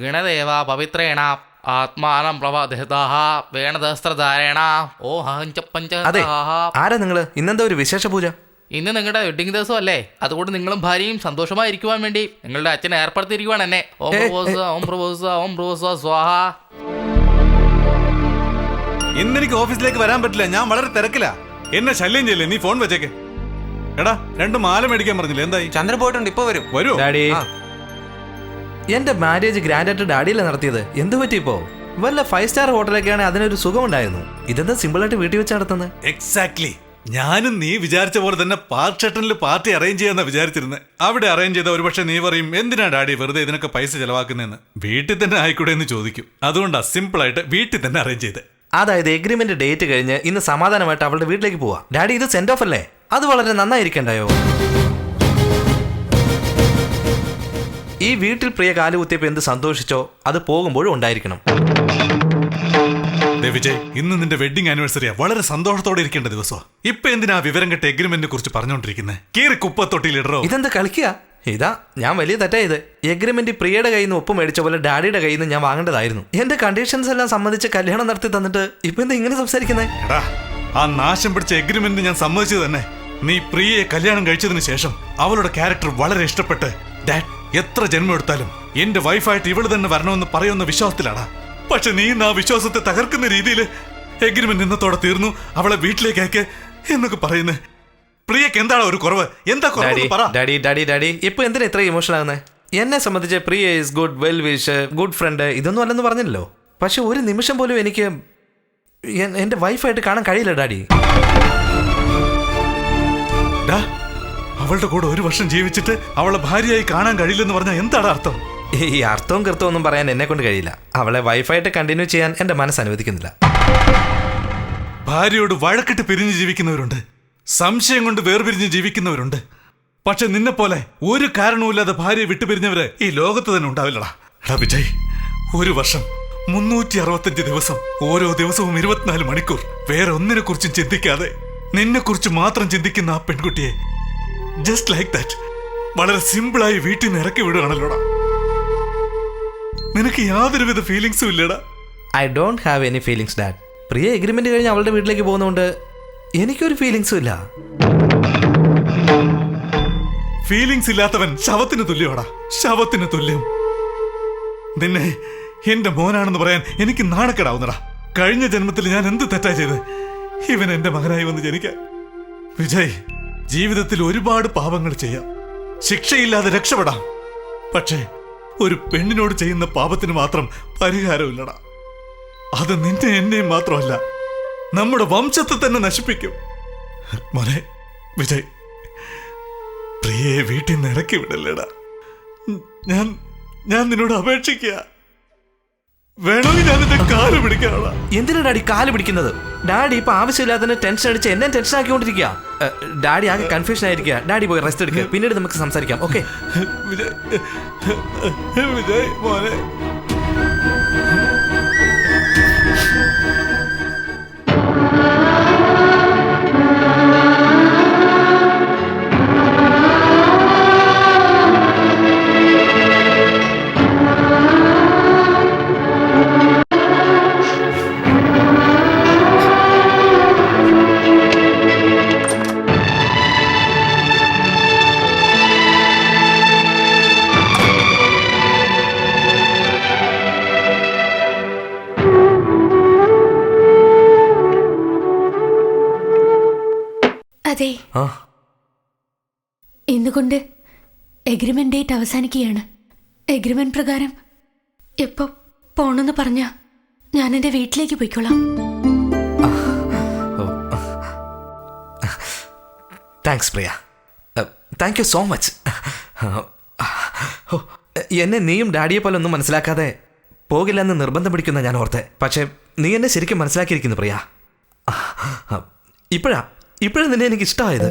ഗണദേവ പവിത്രേണ ആത്മാനം പ്രവധിതാഹ വേണദസ്ത്രധാരേണ ഓ ഹഞ്ച അതെ, ആരാ നിങ്ങള്? ഇന്നെന്താ ഒരു വിശേഷ പൂജ? ഇന്ന് നിങ്ങളുടെ വെഡിങ് ദിവസം അല്ലേ, അതുകൊണ്ട് നിങ്ങളും ഭാര്യയും സന്തോഷമായിരിക്കുവാൻ വേണ്ടി നിങ്ങളുടെ അച്ഛൻ ഏർപ്പെടുത്തിയിരിക്കുവാണ് എന്നെ. ഓം പ്രഭോസ ഓം പ്രഭോസ ഓം പ്രഭോസ സ്വാഹ. ഇന്നെനിക്ക് ഓഫീസിലേക്ക് വരാൻ പറ്റില്ല, ഞാൻ വളരെ തിരക്കില്ല. എന്നെ ശല്യം ചെയ്യില്ലേ, നീ ഫോൺ വെച്ചേക്ക്. എടാ 2 മാല മേടിക്കാൻ പറഞ്ഞില്ല, എന്തായി? ചന്ദ്രൻ പോയിട്ടുണ്ട്, ഇപ്പൊ വരും. വരൂ ഡാഡി, എന്റെ മാരേജ് ഗ്രാൻഡായിട്ട് ഡാഡിയല്ലേ നടത്തിയത്, എന്ത് പറ്റി ഇപ്പോ? വല്ല 5 സ്റ്റാർ ഹോട്ടലൊക്കെയാണെങ്കിൽ അതിനൊരു സുഖമുണ്ടായിരുന്നു. ഇതെന്താ സിമ്പിളായിട്ട് വീട്ടിൽ വെച്ച് നടത്തുന്നത്? എക്സാക്ട്ലി. ഞാനും നീ വിചാരിച്ച പോലെ തന്നെ പാർട്ടി പാർട്ടി അറേഞ്ച് ചെയ്യാന്നാ വിചാരിച്ചിരുന്നത്. അവിടെ അറേഞ്ച് ചെയ്ത ഒരുപക്ഷെ നീ പറയും, എന്തിനാ ഡാഡി വെറുതെ ഇതിനൊക്കെ പൈസ ചെലവാക്കുന്നതെന്ന്. വീട്ടിൽ തന്നെ ആയിക്കൂടെ എന്ന് ചോദിക്കും. അതുകൊണ്ടാ സിമ്പിളായിട്ട് വീട്ടിൽ തന്നെ അറേഞ്ച് ചെയ്ത്. അതായത് എഗ്രിമെന്റ് ഡേറ്റ് കഴിഞ്ഞ് ഇന്ന് സമാധാനമായിട്ട് അവളുടെ വീട്ടിലേക്ക് പോവാ. ഡാഡി, ഇത് സെൻഡ് ഓഫ് അല്ലേ? അത് വളരെ നന്നായിരിക്കണ്ടായോ? ഈ വീട്ടിൽ പ്രിയ കാലുകുത്തിയപ്പോ എന്ത് സന്തോഷിച്ചോ അത് പോകുമ്പോഴും ഉണ്ടായിരിക്കണം. വിജയ്, ഇന്ന് നിന്റെ വെഡിങ് ആനിവേഴ്സറിയാ. വളരെ സന്തോഷത്തോടെ ഇരിക്കേണ്ട ദിവസമാണ്. ഇപ്പൊ എന്തിനാ വിവരം കെട്ട എഗ്രിമെന്റിനെ കുറിച്ച് പറഞ്ഞോണ്ടിരിക്കുന്നത്? കേറി കുപ്പത്തൊട്ടിയിലിടറോ? ഇതെന്താ കളിക്കുക? ഇതാ ഞാൻ വലിയ തെറ്റായത്. എഗ്രിമെന്റ് പ്രിയയുടെ കയ്യിൽ നിന്ന് ഒപ്പ് മേടിച്ച പോലെ ഡാഡിയുടെ കയ്യിൽ നിന്ന് ഞാൻ വാങ്ങേണ്ടതായിരുന്നു. എന്റെ കണ്ടീഷൻസ് എല്ലാം സംബന്ധിച്ച് കല്യാണം നടത്തി തന്നിട്ട് ഇപ്പൊ എന്താ ഇങ്ങനെ സംസാരിക്കുന്നത്? എടാ, ആ നാശം പിടിച്ച എഗ്രിമെന്റ് ഞാൻ സമ്മതിച്ചത് തന്നെ നീ പ്രിയയെ കല്യാണം കഴിച്ചതിന് ശേഷം അവളുടെ ക്യാരക്ടർ വളരെ ഇഷ്ടപ്പെട്ട് ഡാഡ് എത്ര ജന്മം എടുത്താലും എന്റെ വൈഫായിട്ട് ഇവള് തന്നെ വരണമെന്ന് പറയുന്ന വിശ്വാസത്തിലാണ്. പക്ഷെ നീ ആ വിശ്വാസത്തെ തകർക്കുന്ന രീതിയിൽ എഗ്രിമെന്റ് ഇന്നത്തോടെ തീർന്നു, അവളെ വീട്ടിലേക്ക് അയക്ക് എന്നൊക്കെ പറയുന്നത്. പ്രിയക്ക് എന്താണ് ഒരു കുറവ്? എന്താ കുറവ്? ഡാഡി ഡാഡി ഡാഡി ഇപ്പൊ എന്തിനാ ഇത്ര ഇമോഷണൽ ആകുന്നത്? എന്നെ സംബന്ധിച്ച് Priya is good, well wish, good friend, ഇതൊന്നും അല്ലെന്ന് പറഞ്ഞില്ലല്ലോ. പക്ഷെ ഒരു നിമിഷം പോലും എനിക്ക് എന്റെ വൈഫായിട്ട് കാണാൻ കഴിയില്ല ഡാഡി. അവളുടെ കൂടെ 1 വർഷം ജീവിച്ചിട്ട് അവളെ ഭാര്യയായി കാണാൻ കഴിയില്ലെന്ന് പറഞ്ഞാൽ എന്താണ് അർത്ഥം? ഈ അർത്ഥവും കൃത്യവും ഒന്നും പറയാൻ എന്നെ കൊണ്ട് കഴിയില്ല. അവളെ വൈഫായിട്ട് കണ്ടിന്യൂ ചെയ്യാൻ എന്റെ മനസ്സ് അനുവദിക്കുന്നില്ല. ഭാര്യയോട് വഴക്കിട്ട് പിരിഞ്ഞ് ജീവിക്കുന്നവരുണ്ട്, സംശയം കൊണ്ട് വേർപിരിഞ്ഞ് ജീവിക്കുന്നവരുണ്ട്. പക്ഷെ നിന്നെ പോലെ ഒരു കാരണവുമില്ലാതെ ഭാര്യയെ വിട്ടുപിരിഞ്ഞവര് ഈ ലോകത്ത് തന്നെ ഉണ്ടാവില്ലടാ. എടാ വിജയ്, 1 വർഷം 365 ദിവസം, ഓരോ ദിവസവും 24 മണിക്കൂർ വേറെ ഒന്നിനെ കുറിച്ചും ചിന്തിക്കാതെ നിന്നെ കുറിച്ച് മാത്രം ചിന്തിക്കുന്ന ആ പെൺകുട്ടിയെ ജസ്റ്റ് ലൈക്ക് ദാറ്റ് വളരെ സിമ്പിളായി വീട്ടിൽ നിന്ന് ഇറക്കി വിടുകയാണല്ലോടാ. നിനക്ക് യാതൊരുവിധ ഫീലിങ്സും ഇല്ലടാ. I don't have any feelings dad. Priya agreement കഴിഞ്ഞ് അവളുടെ വീട്ടിലേക്ക് പോകുന്നതുകൊണ്ട് എനിക്കൊരു ഫീലിങ്സും ഇല്ല. ഫീലിങ്സ് ഇല്ലാത്തവൻ ശവത്തിന് തുല്യമാടാ, ശവത്തിന് തുല്യം. നിന്നെ എന്റെ മോനാണെന്ന് പറയാൻ എനിക്ക് നാണക്കേടാവുന്നടാ. കഴിഞ്ഞ ജന്മത്തിൽ ഞാൻ എന്ത് തെറ്റാ ചെയ്ത് ഇവൻ എന്റെ മകനായി വന്ന് ജനിക്കാൻ? വിജയ്, ജീവിതത്തിൽ ഒരുപാട് പാപങ്ങൾ ചെയ്യാം, ശിക്ഷയില്ലാതെ രക്ഷപ്പെടാം. പക്ഷേ ഒരു പെണ്ണിനോട് ചെയ്യുന്ന പാപത്തിന് മാത്രം പരിഹാരമില്ലടാ. അത് നിന്നെ എന്നെയും മാത്രമല്ല, നമ്മുടെ വംശത്തെ തന്നെ നശിപ്പിക്കും. മോനെ വിജയ്, പ്രിയയെ വീട്ടിൽ നിന്ന് ഇറക്കി വിടല്ലേടാ. ഞാൻ നിന്നോട് അപേക്ഷിക്കുക. വേണമെങ്കിൽ ഞാൻ നിന്റെ കാല് പിടിക്കാടാ. എന്തിനാ ഡാഡി കാല് പിടിക്കുന്നത്? ഡാഡി ഇപ്പൊ ആവശ്യമില്ലാതെ ടെൻഷൻ അടിച്ച് എന്നെ ടെൻഷൻ ആക്കിക്കൊണ്ടിരിക്കുക. ഡാഡി ആകെ കൺഫ്യൂഷൻ ആയിരിക്കുക. ഡാഡി പോയി റെസ്റ്റ് എടുക്കുക, പിന്നീട് നമുക്ക് സംസാരിക്കാം. ഓക്കെ വിജയ്, വിജയ് മോനെ. അതെ, ഇന്നുകൊണ്ട് എഗ്രിമെന്റ് ഡേറ്റ് അവസാനിക്കുകയാണ്. എഗ്രിമെന്റ് പ്രകാരം എപ്പോ പോണെന്ന് പറഞ്ഞാ ഞാൻ എന്റെ വീട്ടിലേക്ക് പോയിക്കോളാം. Thanks Priya, thank you so much. എന്നെ നീയും ഡാഡിയെ പോലെ ഒന്നും മനസ്സിലാക്കാതെ പോകില്ലെന്ന് നിർബന്ധം പിടിക്കുന്ന ഞാൻ ഓർത്തെ. പക്ഷെ നീ എന്നെ ശരിക്കും മനസ്സിലാക്കിയിരിക്കുന്നു പ്രിയ. ഇപ്പോഴാ നിന്നെ എനിക്ക് ഇഷ്ടമായത്.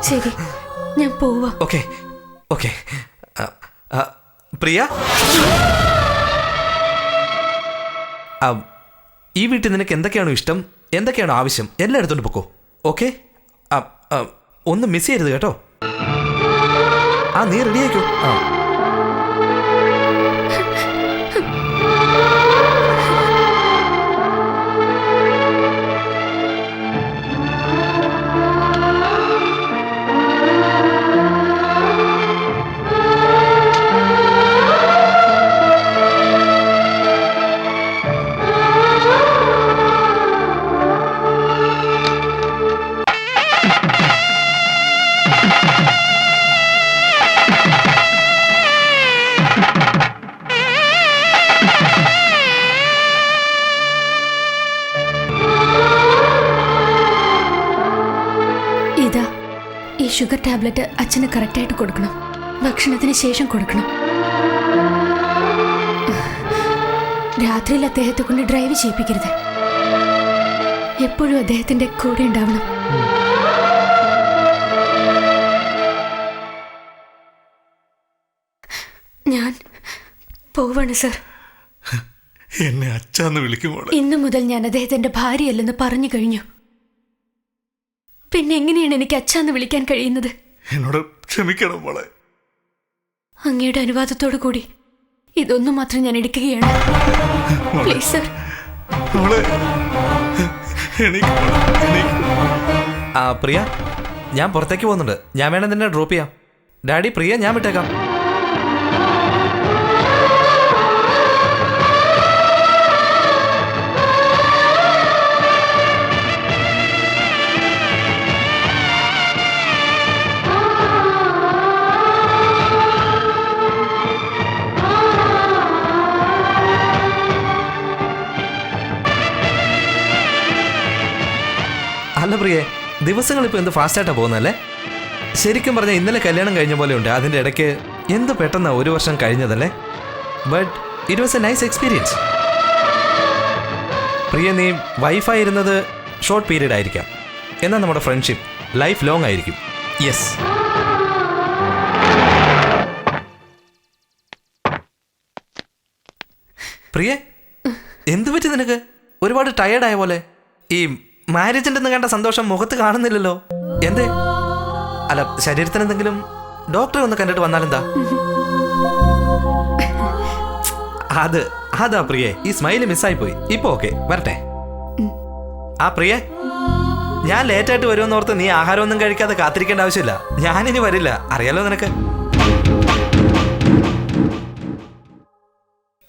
ശരി, ഞാൻ പോവാ. ഓക്കെ ഓക്കെ പ്രിയ, ഈ വീട്ടിൽ നിനക്ക് എന്തൊക്കെയാണോ ഇഷ്ടം, എന്തൊക്കെയാണോ ആവശ്യം, എല്ലാം എടുത്തോണ്ട് പൊക്കോ. ഓക്കെ, ഒന്നും മിസ് ചെയ്യരുത് കേട്ടോ. നീ റെഡി ആയിക്കോ. ഈ ഷുഗർ ടാബ്ലറ്റ് അച്ഛന് കറക്റ്റായിട്ട് കൊടുക്കണം. ഭക്ഷണത്തിന് ശേഷം കൊടുക്കണം. രാത്രിയിൽ അദ്ദേഹത്തെ കൊണ്ട് ഡ്രൈവ് ചെയ്യിപ്പിക്കരുത്. എപ്പോഴും അദ്ദേഹത്തിന്റെ കൂടെ ഉണ്ടാവണം. ഞാൻ പോവാണ് സർ. എന്നെ അച്ഛന്ന് വിളിക്കുമോളെ. ഇന്നു മുതൽ ഞാൻ അദ്ദേഹത്തിന്റെ ഭാര്യയല്ലെന്ന് പറഞ്ഞു കഴിഞ്ഞു. പിന്നെ എങ്ങനെയാണ് എനിക്ക് അച്ഛന്ന് വിളിക്കാൻ കഴിയുന്നത്? എന്നോട് ക്ഷമിക്കണം മോളെ. അങ്ങയുടെ അനുവാദത്തോടു കൂടി ഇതൊന്നും മാത്രം ഞാൻ എടുക്കുകയാണ്. Please sir. മോളെ എണീക്ക് മോളെ, എണീക്ക്. പ്രിയ, ഞാൻ പുറത്തേക്ക് പോകുന്നുണ്ട്. ഞാൻ വേണം നിന്നെ ഡ്രോപ്പ് ചെയ്യാം. ഡാഡി, പ്രിയ ഞാൻ വിട്ടേക്കാം. അല്ല പ്രിയേ, ദിവസങ്ങൾ ഇപ്പോൾ എന്ത് ഫാസ്റ്റായിട്ടാണ് പോകുന്നല്ലേ? ശരിക്കും പറഞ്ഞാൽ ഇന്നലെ കല്യാണം കഴിഞ്ഞ പോലെ ഉണ്ട്. അതിൻ്റെ ഇടയ്ക്ക് എന്ത് പെട്ടെന്ന് 1 വർഷം കഴിഞ്ഞതല്ലേ? But it was a nice experience. Priya, നീ വൈഫായിരുന്നത് ഷോർട്ട് പീരീഡ് ആയിരിക്കാം, എന്നാൽ നമ്മുടെ ഫ്രണ്ട്ഷിപ്പ് ലൈഫ് ലോങ് ആയിരിക്കും. യെസ്. പ്രിയ, എന്തു പറ്റി നിനക്ക്? ഒരുപാട് ടയേർഡായ പോലെ. ഈ മാരേജിൻ്റെ ഒന്ന് കണ്ട സന്തോഷം മുഖത്ത് കാണുന്നില്ലല്ലോ. എന്തേ? അല്ല, ശരീരത്തിന് എന്തെങ്കിലും? ഡോക്ടറെ ഒന്ന് കണ്ടിട്ട് വന്നാലെന്താ? അതാ പ്രിയേ, ഈ സ്മൈല് മിസ്സായി പോയി. ഇപ്പൊ ഓക്കെ, വരട്ടെ. പ്രിയേ, ഞാൻ ലേറ്റായിട്ട് വരുമെന്നോർത്ത് നീ ആഹാരമൊന്നും കഴിക്കാതെ കാത്തിരിക്കേണ്ട ആവശ്യമില്ല. ഞാനിനി വരില്ല, അറിയാലോ നിനക്ക്.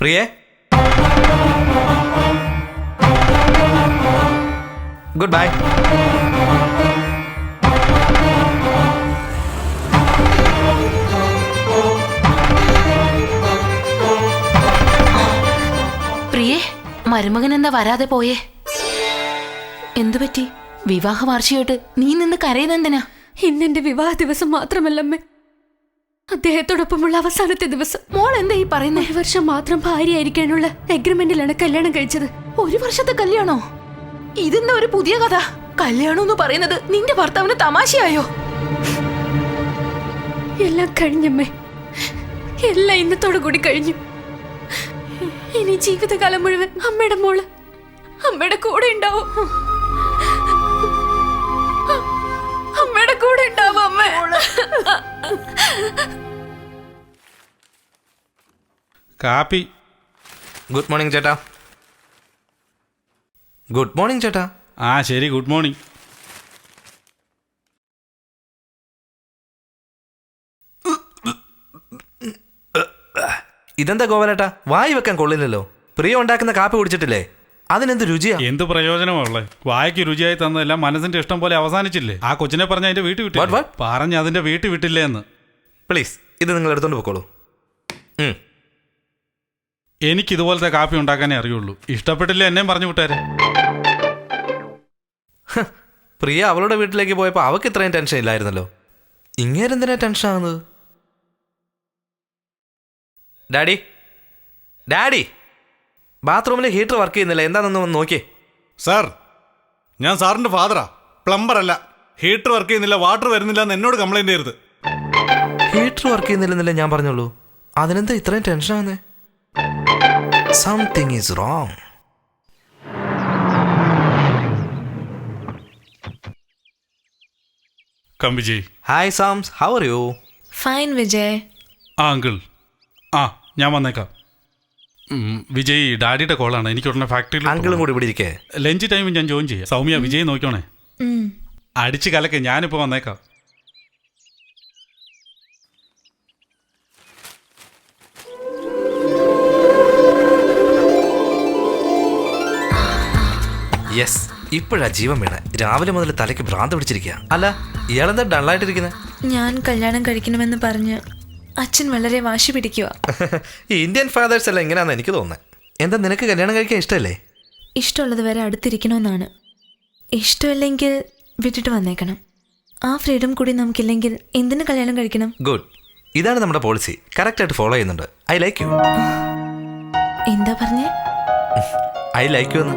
പ്രിയേ, ഗുഡ് ബൈ. പ്രിയേ, മരുമകൻ എന്താ വരാതെ പോയേ? എന്തു പറ്റി? വിവാഹ വാർഷികമായിട്ട് നീ നിന്ന് കരയുന്നെന്തിനാ? ഇന്നെന്റെ വിവാഹ ദിവസം മാത്രമല്ലമ്മേ, അദ്ദേഹത്തോടൊപ്പമുള്ള അവസാനത്തെ ദിവസം. മോൾ എന്താ ഈ പറയുന്നേ? 1 വർഷം മാത്രം ഭാര്യയായിരിക്കാനുള്ള എഗ്രിമെന്റിലാണ് കല്യാണം കഴിച്ചത്. 1 വർഷത്തെ കല്യാണോ? ഇതെന്താ ഒരു പുതിയ കഥ? കല്യാണം എന്ന് പറയുന്നത് നിന്റെ ഭർത്താവിന് തമാശയായോ? എല്ലാം കഴിഞ്ഞമ്മേ, എല്ലാം ഇന്നത്തോടു കൂടി കഴിഞ്ഞു. ഇനി ജീവിതകാലം മുഴുവൻ അമ്മയുടെ മോള് അമ്മയുടെ കൂടെ ഉണ്ടാവും. അമ്മയുടെ കൂടെ ഉണ്ടാവും അമ്മ. കാപ്പി. ഗുഡ് മോർണിംഗ് ചേട്ടാ. ഗുഡ് മോർണിംഗ് ചേട്ടാ. ശരി, ഗുഡ് മോർണിംഗ്. ഇതെന്താ ഗോപാലേട്ടാ, വായി വെക്കാൻ കൊള്ളില്ലല്ലോ. പ്രിയ ഉണ്ടാക്കുന്ന കാപ്പി കുടിച്ചിട്ടില്ലേ? അതിനെന്ത് രുചിയാ? എന്ത് പ്രയോജനമുള്ളേ? വായിക്ക് രുചിയായി തന്നതെല്ലാം മനസ്സിന്റെ ഇഷ്ടം പോലെ അവസാനിച്ചില്ലേ? ആ കൊച്ചിനെ പറഞ്ഞ അതിന്റെ വീട്ടിൽ വിട്ടില്ലേ? പറഞ്ഞ് അതിന്റെ വീട്ടിൽ വിട്ടില്ലേ എന്ന്. പ്ലീസ്, ഇത് നിങ്ങൾ എടുത്തോണ്ട് പോക്കോളൂ. എനിക്ക് ഇതുപോലത്തെ കാപ്പി ഉണ്ടാക്കാനേ അറിയുള്ളൂ. ഇഷ്ടപ്പെട്ടില്ല എന്നെയും പറഞ്ഞു വിട്ടാരെ. പ്രിയ അവളുടെ വീട്ടിലേക്ക് പോയപ്പോൾ അവൾക്ക് ഇത്രയും ടെൻഷൻ ഇല്ലായിരുന്നല്ലോ. ഇങ്ങേരെന്തിനാ ടെൻഷൻ ആകുന്നത്? ഡാഡി, ഡാഡി, ബാത്റൂമിൽ ഹീറ്റർ വർക്ക് ചെയ്യുന്നില്ല, എന്താണെന്ന് ഒന്ന് നോക്കിയേ. സാർ, ഞാൻ സാറിന്റെ ഫാദറാ, പ്ലംബർ അല്ല. ഹീറ്റർ വർക്ക് ചെയ്യുന്നില്ല, വാട്ടർ വരുന്നില്ല എന്ന് എന്നോട് കംപ്ലൈന്റ് ചെയ്യരുത്. ഹീറ്റർ വർക്ക് ചെയ്യുന്നില്ലെന്നല്ലേ ഞാൻ പറഞ്ഞുള്ളൂ. അതിനെന്താ ഇത്രയും ടെൻഷൻ ആകുന്നേ? Something is wrong. Come Vijay. Hi Sams, how are you? Fine Vijay. Uncle, ഞാൻ വന്നേക്കാം. വിജയ് ഡാഡിയുടെ കോളാണ്. എനിക്ക് ഉടനെ ഫാക്ടറിയിൽ അങ്കിളും കൂടി ഇവിടെ ഇരിക്കേ. ലഞ്ച് ടൈമിൽ ഞാൻ ജോയിൻ ചെയ്യാം. സൗമ്യ വിജയ് നോക്കണേ. അടിച്ച് കലക്ക്. ഞാനിപ്പോൾ വന്നേക്കാം. യെസ്, ഇപ്പോഴാ ജീവൻ വീണ. രാവിലെ മുതൽ തലയ്ക്ക് ഭ്രാന്ത് പിടിച്ചിരിക്കുക. അല്ല, ഇയാളെന്താ ഡള്ളായിട്ടിരിക്കുന്നത്? ഞാൻ കല്യാണം കഴിക്കണമെന്ന് പറഞ്ഞ് അച്ഛൻ വളരെ വാശി പിടിക്കുക. ഈ ഇന്ത്യൻ ഫാദേഴ്സ് എല്ലാം എങ്ങനെയാണെന്ന് എനിക്ക് തോന്നുന്നത്. എന്താ, നിനക്ക് കല്യാണം കഴിക്കാൻ ഇഷ്ടമല്ലേ? ഇഷ്ടമുള്ളത് വരെ അടുത്തിരിക്കണമെന്നാണ്. ഇഷ്ടമില്ലെങ്കിൽ വിട്ടിട്ട് വന്നേക്കണം. ആ ഫ്രീഡം കൂടി നമുക്കില്ലെങ്കിൽ എന്തിനു കല്യാണം കഴിക്കണം? ഗുഡ്, ഇതാണ് നമ്മുടെ പോളിസി. കറക്റ്റായിട്ട് ഫോളോ ചെയ്യുന്നുണ്ട്. I like you. എന്താ പറഞ്ഞേ? ഐ ലൈക്ക് യു എന്ന്.